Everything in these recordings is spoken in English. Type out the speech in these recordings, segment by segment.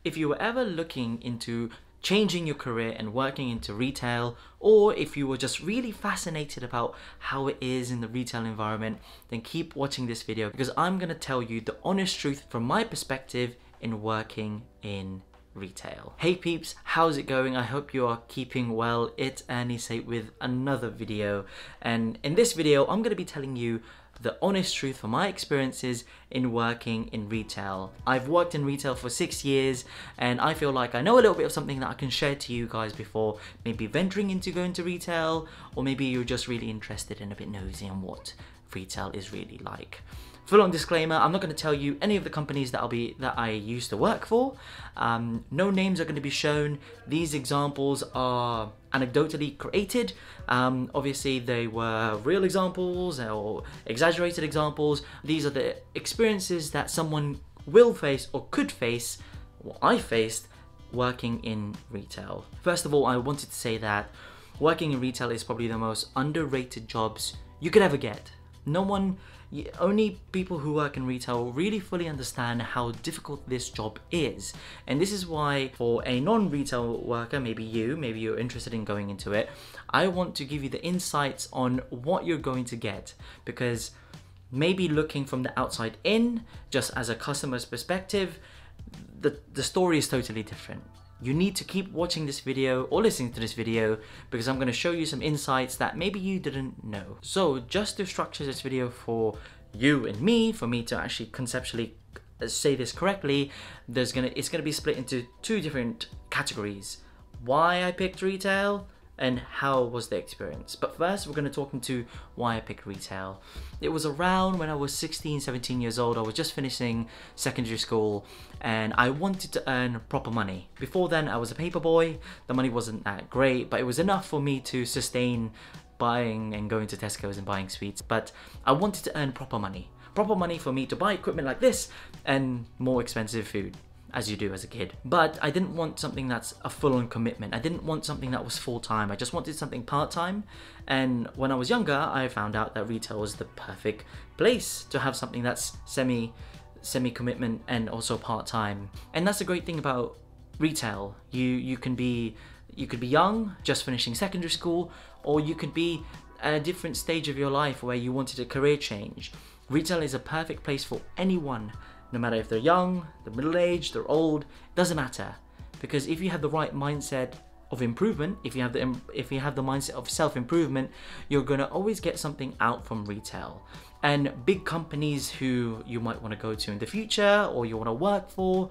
If you were ever looking into changing your career and working into retail, or if you were just really fascinated about how it is in the retail environment, then keep watching this video because I'm going to tell you the honest truth from my perspective in working in retail. Hey peeps, how's it going? I hope you are keeping well. It's Ernie Sate with another video, and in this video I'm going to be telling you the honest truth from my experiences in working in retail. I've worked in retail for 6 years and I feel like I know a little bit of something that I can share to you guys before maybe venturing into going to retail, or maybe you're just really interested and a bit nosy on what retail is really like. Full on disclaimer, I'm not going to tell you any of the companies that I used to work for. No names are going to be shown. These examples are anecdotally created. Obviously they were real examples or exaggerated examples. These are the experiences that someone will face or could face, or I faced, working in retail. First of all, I wanted to say that working in retail is probably the most underrated jobs you could ever get. Only people who work in retail really fully understand how difficult this job is. And this is why for a non-retail worker, maybe you're interested in going into it, I want to give you the insights on what you're going to get, because maybe looking from the outside in, just as a customer's perspective, the story is totally different. You need to keep watching this video or listening to this video because I'm going to show you some insights that maybe you didn't know. So just to structure this video for you and me, for me to actually conceptually say this correctly, it's going to be split into two different categories. Why I picked retail and how was the experience. But first we're going to talk into why I picked retail. It was around when I was 16, 17 years old. I was just finishing secondary school and I wanted to earn proper money. Before then I was a paper boy. The money wasn't that great, but it was enough for me to sustain buying and going to Tesco's and buying sweets. But I wanted to earn proper money for me to buy equipment like this and more expensive food, as you do as a kid. But I didn't want something that's a full-on commitment. I didn't want something that was full-time. I just wanted something part-time. And when I was younger, I found out that retail was the perfect place to have something that's semi-commitment and also part-time. And that's the great thing about retail. You could be young, just finishing secondary school, or you could be at a different stage of your life where you wanted a career change. Retail is a perfect place for anyone. No matter if they're young, they're middle-aged, they're old, it doesn't matter. Because if you have the right mindset of improvement, if you have the mindset of self-improvement, you're gonna always get something out from retail. And big companies who you might want to go to in the future or you want to work for,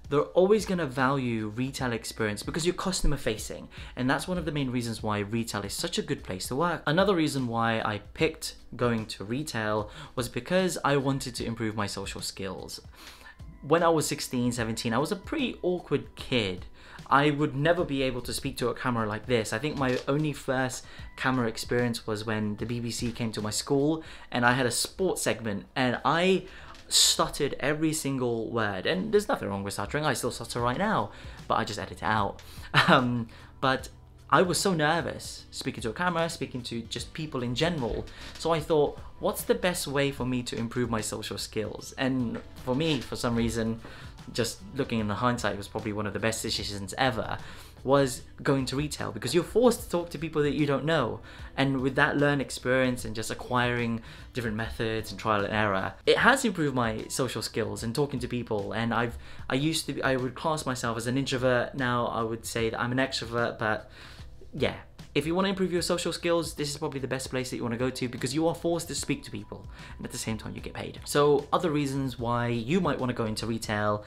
they're always going to value retail experience because you're customer facing. And that's one of the main reasons why retail is such a good place to work. Another reason why I picked going to retail was because I wanted to improve my social skills. When I was 16, 17, I was a pretty awkward kid. I would never be able to speak to a camera like this. I think my only first camera experience was when the BBC came to my school and I had a sports segment and I stuttered every single word, and there's nothing wrong with stuttering. I still stutter right now, but I just edit it out. But I was so nervous speaking to a camera, speaking to just people in general. So I thought, what's the best way for me to improve my social skills? And for me, for some reason, just looking in the hindsight, it was probably one of the best decisions ever, was going to retail, because you're forced to talk to people that you don't know. And with that learned experience and just acquiring different methods and trial and error, it has improved my social skills and talking to people. And I would class myself as an introvert. Now I would say that I'm an extrovert, but yeah. If you want to improve your social skills, this is probably the best place that you want to go to, because you are forced to speak to people and at the same time you get paid. So other reasons why you might want to go into retail: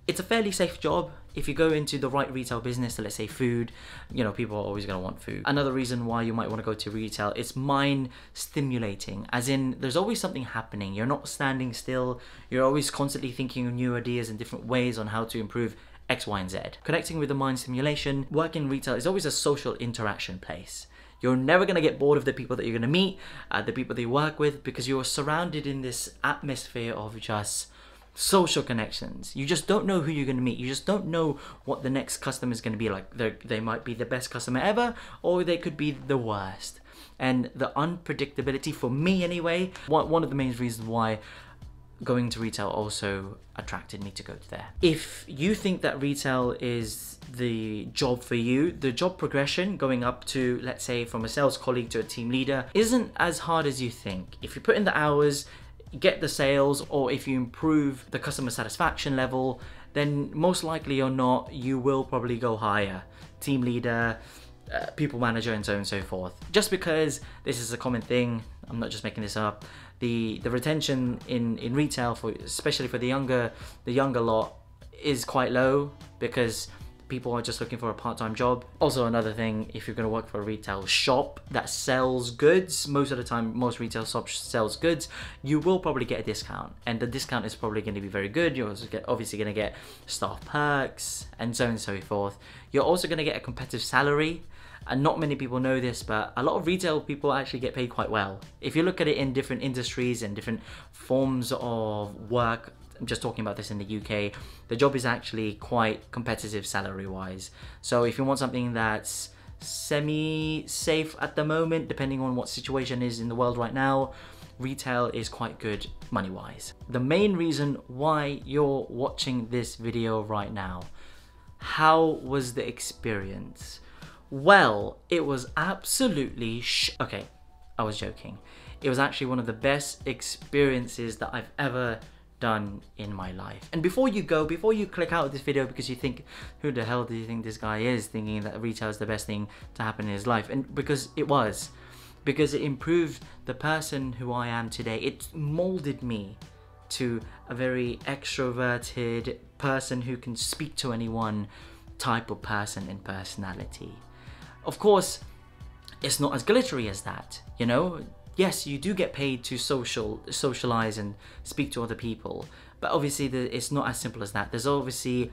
it's a fairly safe job. If you go into the right retail business, so let's say food, people are always going to want food. Another reason why you might want to go to retail, it's mind stimulating, as in there's always something happening. You're not standing still. You're always constantly thinking of new ideas and different ways on how to improve X, Y, and Z. Connecting with the mind stimulation, working in retail is always a social interaction place. You're never going to get bored of the people that you're going to meet, the people that you work with, because you're surrounded in this atmosphere of just social connections. You just don't know who you're going to meet. You just don't know what the next customer is going to be like. They might be the best customer ever, or they could be the worst. And the unpredictability, for me anyway, one of the main reasons why going to retail also attracted me to go to there. If you think that retail is the job for you, the job progression going up to, let's say, from a sales colleague to a team leader isn't as hard as you think. If you put in the hours, get the sales, or if you improve the customer satisfaction level, then most likely or not, you will probably go higher. Team leader, people manager, and so on and so forth. Just because this is a common thing, I'm not just making this up. The retention in retail, especially for the younger lot, is quite low because people are just looking for a part-time job. Also, another thing, if you're going to work for a retail shop that sells goods, most of the time most retail shops sells goods, you will probably get a discount, and the discount is probably going to be very good. You're also obviously going to get staff perks and so on and so forth. You're also going to get a competitive salary. And not many people know this, but a lot of retail people actually get paid quite well. If you look at it in different industries and different forms of work, I'm just talking about this in the UK, the job is actually quite competitive salary-wise. So if you want something that's semi-safe at the moment, depending on what situation is in the world right now, retail is quite good money-wise. The main reason why you're watching this video right now, how was the experience? Well, it was absolutely okay, I was joking. It was actually one of the best experiences that I've ever done in my life. And before you click out of this video because you think, who the hell do you think this guy is, thinking that retail is the best thing to happen in his life? And because it was. Because it improved the person who I am today. It molded me to a very extroverted person who can speak to anyone type of person and personality. Of course, it's not as glittery as that, you know? Yes, you do get paid to socialize and speak to other people, but obviously it's not as simple as that. There's obviously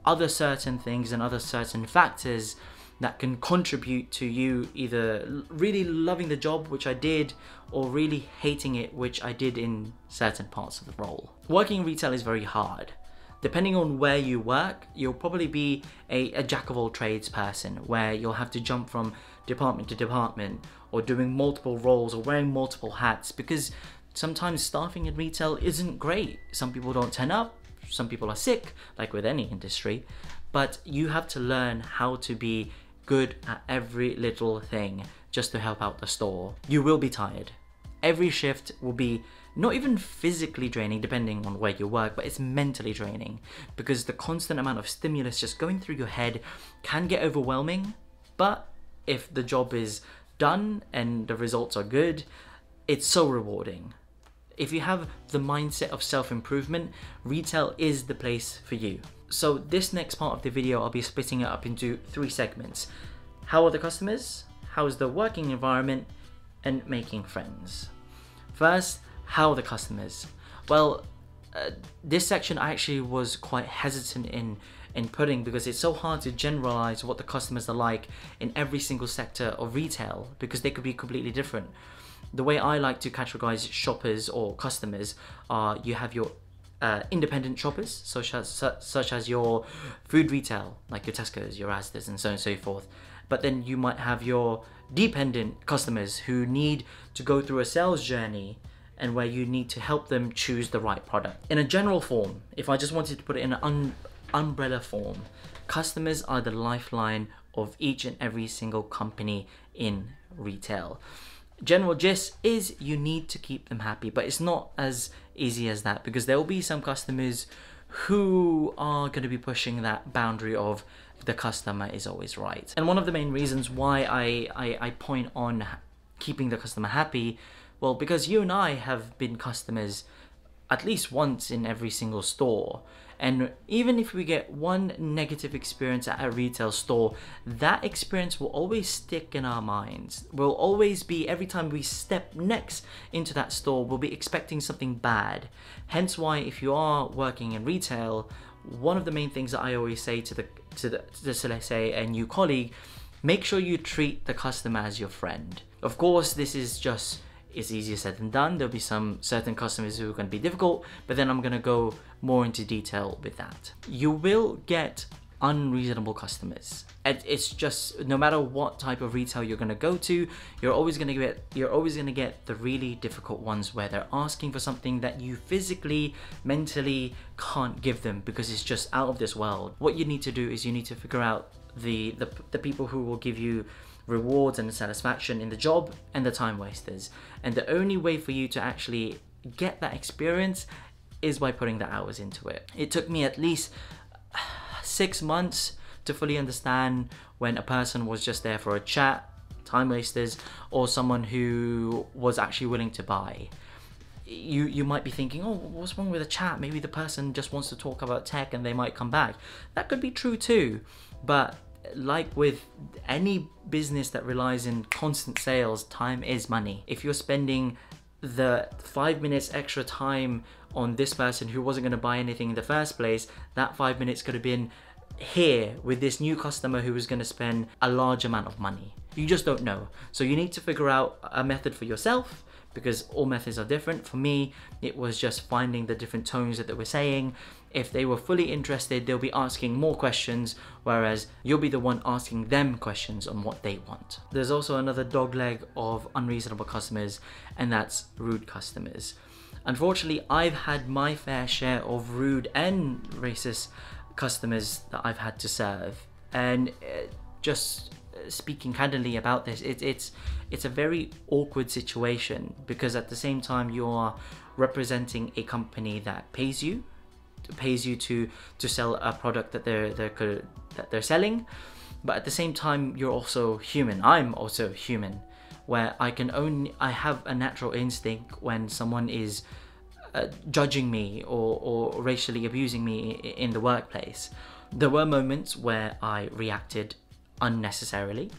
other certain things and other certain factors that can contribute to you either really loving the job, which I did, or really hating it, which I did in certain parts of the role. Working in retail is very hard. Depending on where you work, you'll probably be a jack of all trades person, where you'll have to jump from department to department, or doing multiple roles, or wearing multiple hats, because sometimes staffing in retail isn't great. Some people don't turn up, some people are sick, like with any industry, but you have to learn how to be good at every little thing just to help out the store. You will be tired. Every shift will be not even physically draining, depending on where you work, but it's mentally draining, because the constant amount of stimulus just going through your head can get overwhelming. But if the job is done and the results are good, it's so rewarding. If you have the mindset of self-improvement, retail is the place for you. So this next part of the video, I'll be splitting it up into 3 segments. How are the customers? How is the working environment? And making friends. First, how are the customers? Well, this section I actually was quite hesitant in putting, because it's so hard to generalize what the customers are like in every single sector of retail, because they could be completely different. The way I like to categorize shoppers or customers are, you have your independent shoppers, such as your food retail, like your Tesco's, your Asda's, and so on and so forth. But then you might have your dependent customers who need to go through a sales journey, and where you need to help them choose the right product. In a general form, if I just wanted to put it in an umbrella form, customers are the lifeline of each and every single company in retail. General gist is you need to keep them happy, but it's not as easy as that, because there will be some customers who are going to be pushing that boundary of the customer is always right. And one of the main reasons why I point on keeping the customer happy, well, because you and I have been customers at least once in every single store. And even if we get one negative experience at a retail store, that experience will always stick in our minds. We'll always be, every time we step next into that store, we'll be expecting something bad. Hence why, if you are working in retail, one of the main things that I always say to let's say a new colleague, make sure you treat the customer as your friend. Of course, this is just, it's easier said than done. There'll be some certain customers who are going to be difficult, but then I'm going to go more into detail with that. You will get unreasonable customers. And it's just, no matter what type of retail you're going to go to, you're always going to get the really difficult ones where they're asking for something that you physically, mentally can't give them because it's just out of this world. What you need to do is you need to figure out the people who will give you rewards and satisfaction in the job and the time wasters. And the only way for you to actually get that experience is by putting the hours into it. It took me at least 6 months to fully understand when a person was just there for a chat, time wasters, or someone who was actually willing to buy. You might be thinking, oh, what's wrong with a chat? Maybe the person just wants to talk about tech and they might come back. That could be true too, but like with any business that relies in constant sales, time is money. If you're spending the 5 minutes extra time on this person who wasn't going to buy anything in the first place, that 5 minutes could have been here with this new customer who was going to spend a large amount of money. You just don't know. So you need to figure out a method for yourself, because all methods are different. For me, it was just finding the different tones that they were saying. If they were fully interested, they'll be asking more questions, whereas you'll be the one asking them questions on what they want. There's also another dogleg of unreasonable customers, and that's rude customers. Unfortunately, I've had my fair share of rude and racist customers that I've had to serve, and just speaking candidly about this, it's a very awkward situation, because at the same time you are representing a company that pays you to sell a product that they're selling, but at the same time you're also human. I'm also human, where I have a natural instinct when someone is judging me or racially abusing me in the workplace. There were moments where I reacted unnecessarily,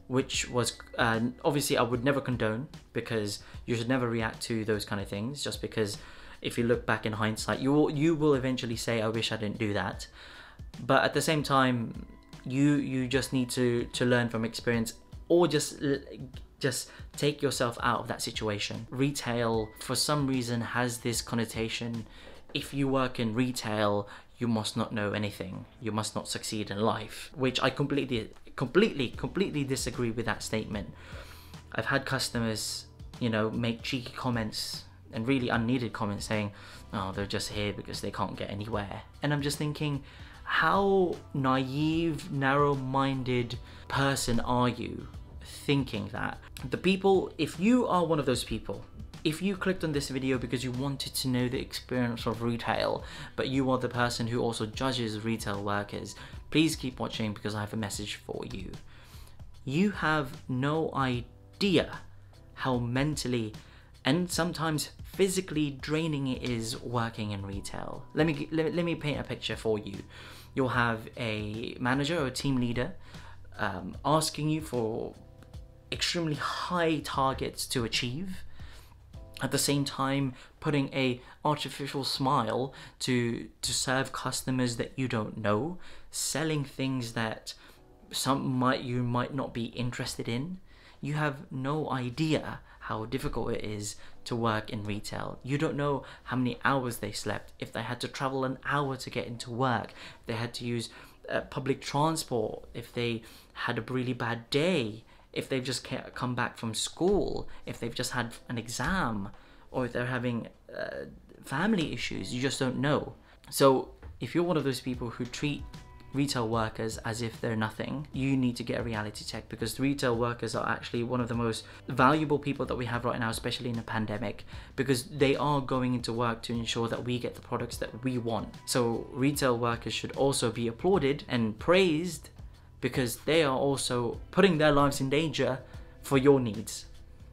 which was obviously I would never condone, because you should never react to those kind of things, just because if you look back in hindsight, you will eventually say, I wish I didn't do that. But at the same time, you just need to learn from experience, or just take yourself out of that situation. Retail, for some reason, has this connotation: if you work in retail, you must not know anything, you must not succeed in life, which I completely disagree with that statement. I've had customers, make cheeky comments and really unneeded comments saying, oh, they're just here because they can't get anywhere. And I'm just thinking, how naive, narrow-minded person are you thinking that? The people, if you are one of those people, if you clicked on this video because you wanted to know the experience of retail, but you are the person who also judges retail workers, please keep watching, because I have a message for you. You have no idea how mentally and sometimes physically draining it is working in retail. Let me paint a picture for you. You'll have a manager or a team leader asking you for extremely high targets to achieve, at the same time putting a artificial smile to serve customers that you don't know, selling things that you might not be interested in. You have no idea how difficult it is to work in retail. You don't know how many hours they slept, if they had to travel an hour to get into work, if they had to use public transport, if they had a really bad day, if they've just come back from school, if they've just had an exam, or if they're having family issues. You just don't know. So if you're one of those people who treat retail workers as if they're nothing, you need to get a reality check, because retail workers are actually one of the most valuable people that we have right now, especially in a pandemic, because they are going into work to ensure that we get the products that we want. So retail workers should also be applauded and praised, because they are also putting their lives in danger for your needs.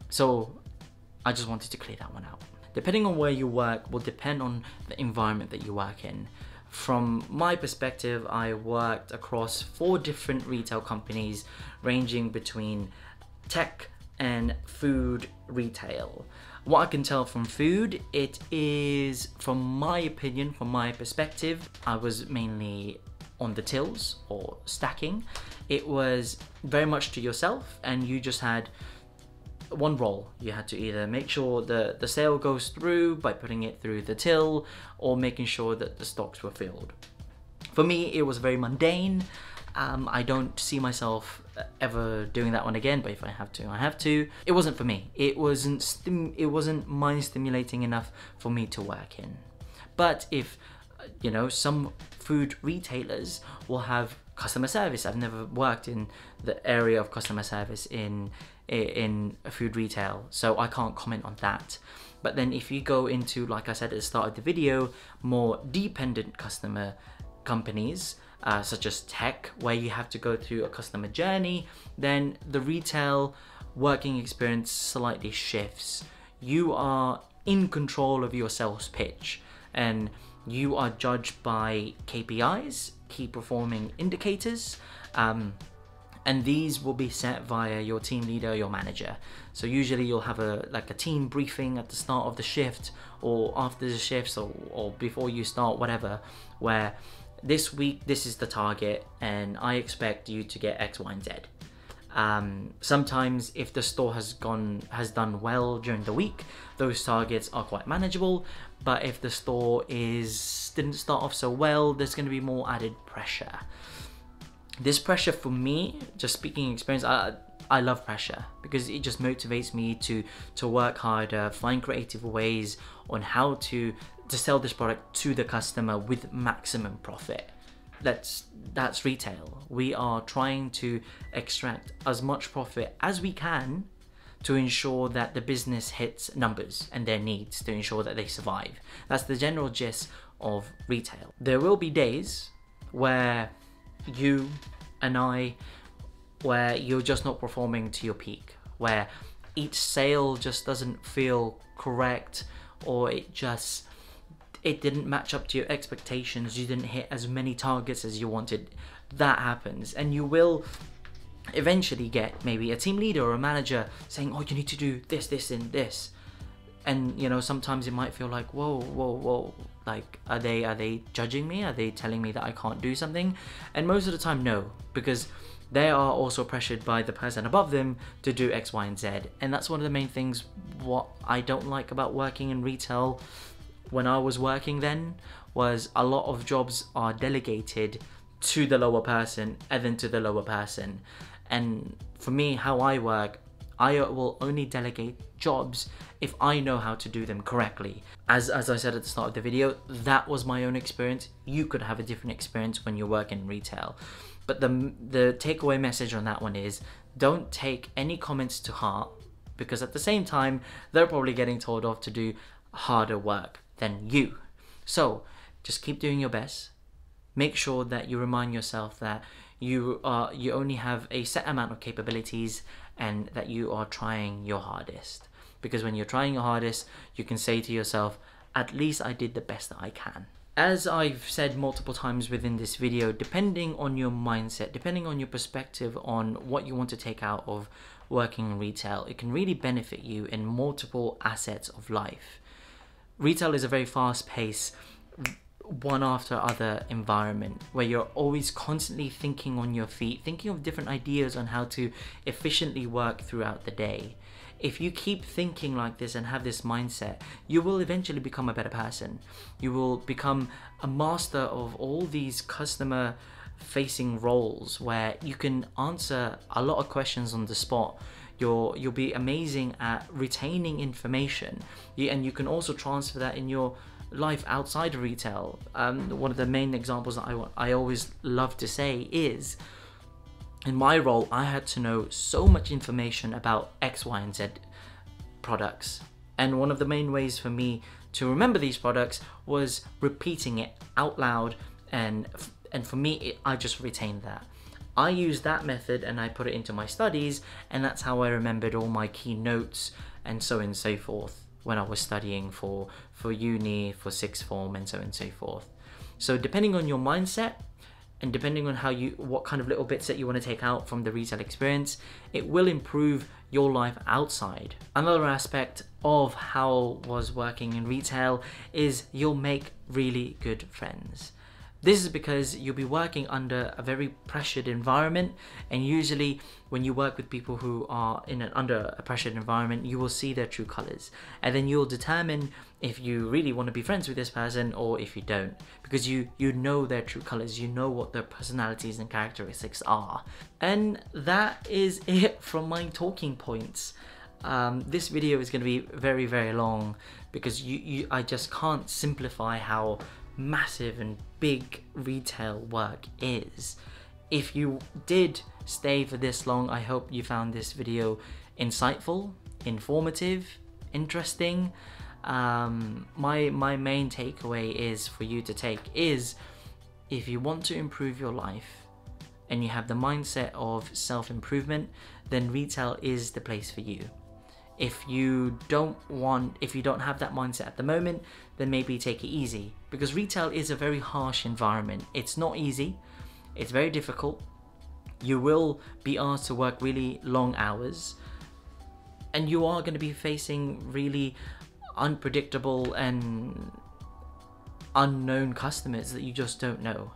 So I just wanted to clear that one out. Depending on where you work will depend on the environment that you work in. From my perspective, I worked across 4 different retail companies, ranging between tech and food retail. What I can tell from food, it is, from my opinion, from my perspective, I was mainly on the tills or stacking. It was very much to yourself, and you just had one role. You had to either make sure the sale goes through by putting it through the till, or making sure that the stocks were filled. For me, it was very mundane. I don't see myself ever doing that one again, but if I have to, I have to. It wasn't for me. It wasn't mind stimulating enough for me to work in. But if, you know, some food retailers will have customer service. I've never worked in the area of customer service in food retail, so I can't comment on that. But then if you go into, like I said at the start of the video, more dependent customer companies, such as tech, where you have to go through a customer journey, then the retail working experience slightly shifts. You are in control of your sales pitch, and you are judged by KPIs, key performing indicators, and these will be set via your team leader, your manager. So usually you'll have a team briefing at the start of the shift, or after the shifts, or before you start, whatever, where this week this is the target and I expect you to get X, Y, and Z. Sometimes if the store has done well during the week, those targets are quite manageable. But if the store didn't start off so well, there's going to be more added pressure. This pressure, for me, just speaking experience, I love pressure because it just motivates me to work harder, find creative ways on how to sell this product to the customer with maximum profit. That's retail. We are trying to extract as much profit as we can to ensure that the business hits numbers and their needs, to ensure that they survive. That's the general gist of retail. There will be days where you and I, where you're just not performing to your peak, where each sale just doesn't feel correct, or it didn't match up to your expectations, you didn't hit as many targets as you wanted. That happens, and you will eventually get maybe a team leader or a manager saying, oh, you need to do this, this, and this. And you know, sometimes it might feel like, whoa, like, are they judging me? Are they telling me that I can't do something? And most of the time, no, because they are also pressured by the person above them to do X, Y, and Z. And that's one of the main things what I don't like about working in retail. When I was working then, was a lot of jobs are delegated to the lower person and then to the lower person. And for me, how I work, I will only delegate jobs if I know how to do them correctly. As I said at the start of the video, that was my own experience. You could have a different experience when you work in retail. But the takeaway message on that one is, don't take any comments to heart, because at the same time, they're probably getting told off to do harder work than you. So just keep doing your best. Make sure that you remind yourself that you only have a set amount of capabilities and that you are trying your hardest. Because when you're trying your hardest, you can say to yourself, at least I did the best that I can. As I've said multiple times within this video, depending on your mindset, depending on your perspective on what you want to take out of working in retail, it can really benefit you in multiple assets of life. Retail is a very fast-paced, one after other environment where you're always constantly thinking on your feet, thinking of different ideas on how to efficiently work throughout the day. If you keep thinking like this and have this mindset, you will eventually become a better person. You will become a master of all these customer facing roles where you can answer a lot of questions on the spot. You'll be amazing at retaining information, and you can also transfer that in your life outside of retail. One of the main examples that I always love to say is, in my role, I had to know so much information about X, Y, and Z products. And one of the main ways for me to remember these products was repeating it out loud. And for me, I just retained that. I used that method and I put it into my studies, and that's how I remembered all my key notes and so on and so forth when I was studying for uni, for sixth form, and so on and so forth. So depending on your mindset, and depending on what kind of little bits that you want to take out from the retail experience, it will improve your life outside. Another aspect of how was working in retail is you'll make really good friends. This is because you'll be working under a very pressured environment, and usually when you work with people who are under a pressured environment, you will see their true colors, and then you'll determine if you really want to be friends with this person or if you don't, because you know their true colors, you know what their personalities and characteristics are. And that is it from my talking points. This video is going to be very, very long because I just can't simplify how massive and big retail work is. If you did stay for this long, I hope you found this video insightful, informative, interesting. My main takeaway is for you to take is, if you want to improve your life and you have the mindset of self-improvement, then retail is the place for you. If you don't have that mindset at the moment, then maybe take it easy, because retail is a very harsh environment. It's not easy, it's very difficult. You will be asked to work really long hours, and you are going to be facing really unpredictable and unknown customers that you just don't know.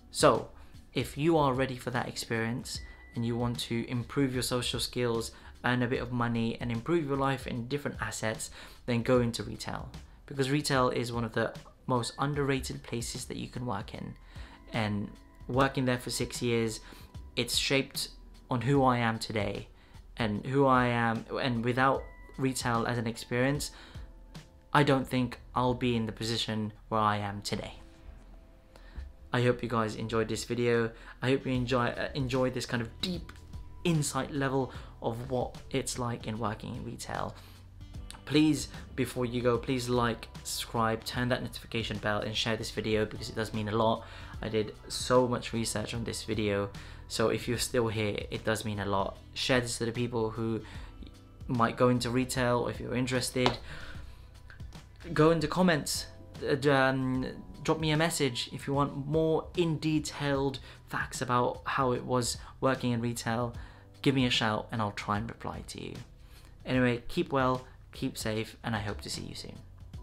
So if you are ready for that experience and you want to improve your social skills, earn a bit of money and improve your life in different assets, then go into retail, because retail is one of the most underrated places that you can work in. And working there for 6 years, it's shaped on who I am today and who I am. And without retail as an experience, I don't think I'll be in the position where I am today. I hope you guys enjoyed this video. I hope you enjoy this kind of deep insight level of what it's like in working in retail. Please, before you go, please like, subscribe, turn that notification bell, and share this video, because it does mean a lot. I did so much research on this video, so if you're still here, it does mean a lot. Share this to the people who might go into retail, or if you're interested, go into comments, drop me a message if you want more in-detailed facts about how it was working in retail. Give me a shout and I'll try and reply to you. Anyway, keep well, keep safe, and I hope to see you soon.